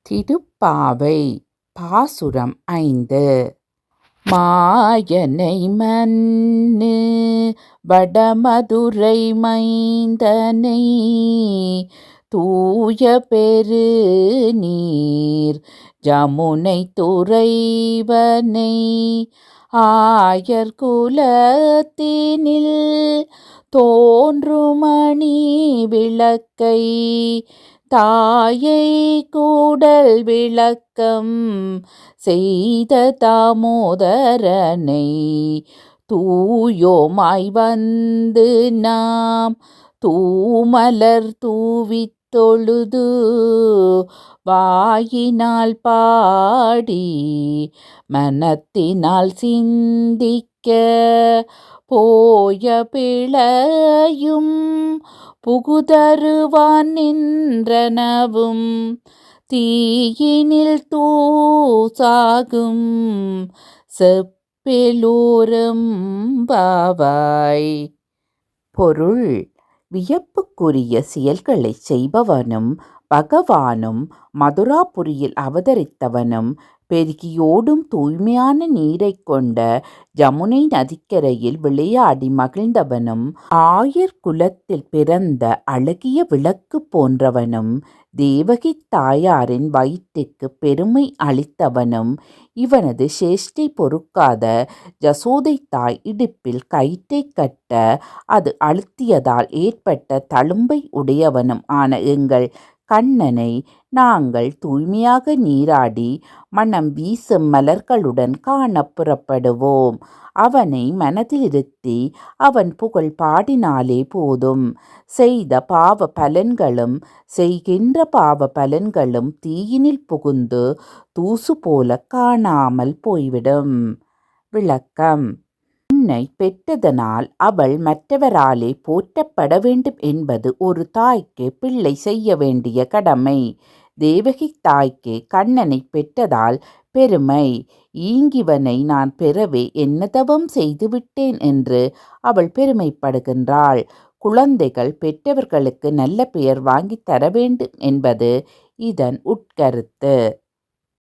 திருப்பாவை பாசுரம் 5. மாயனை மன்னு வடமதுரை மைந்தனை தூய பெரு நீர் ஜமுனை துறைவனை ஆயர் குலத்தினில் தோன்றுமணி விளக்கை தாயை கூடல் விளக்கம் செய்த தாமோதரனை தூயோமாய் வந்து நாம் தூமலர் தூவித் தொழுது வாயினால் பாடி மனத்தினால் சிந்திக்க போய பிழையும் புகுதருவான் நின்றனவும் தீயினில் தூசாகும் செப்பெலோரம் பாவாய். பொருள்: வியப்புக்குரிய செயல்களை செய்பவனும் பகவானும் மதுராபுரியில் அவதரித்தவனும் பெருகியோடும் தூய்மையான நீரை கொண்ட ஜமுனை நதிக்கரையில் விளையாடி மகிழ்ந்தவனும் ஆயர் குலத்தில் பிறந்த அழகிய விளக்கு போன்றவனும் தேவகி தாயாரின் வயிற்றுக்கு பெருமை அளித்தவனும் இவனது சேஷ்டை பொறுக்காத யசோதை தாய் இடுப்பில் கயிற்றை கட்ட அது அழுத்தியதால் ஏற்பட்ட தழும்பை உடையவனும் ஆன எங்கள் கண்ணனை நாங்கள் தூய்மையாக நீராடி மனம் வீசும் மலர்களுடன் காண புறப்படுவோம். அவனை மனதிலிருத்தி அவன் புகழ் பாடினாலே போதும். செய்த பாவ பலன்களும் செய்கின்ற பாவ பலன்களும் தீயினில் புகுந்து தூசு போல காணாமல் போய்விடும். விளக்கம்: உன்னை பெற்றதனால் அவள் மற்றவராலே போற்றப்பட வேண்டும் என்பது ஒரு தாய்க்கு பிள்ளை செய்ய வேண்டிய கடமை. தேவகி தாய்க்கு கண்ணனை பெற்றதால் பெருமை. ஈங்கிவனை நான் பெறவே என்ன தவம் செய்துவிட்டேன் என்று அவள் பெருமைப்படுகின்றாள். குழந்தைகள் பெற்றவர்களுக்கு நல்ல பெயர் வாங்கி தர வேண்டும் என்பது இதன் உட்கருத்து.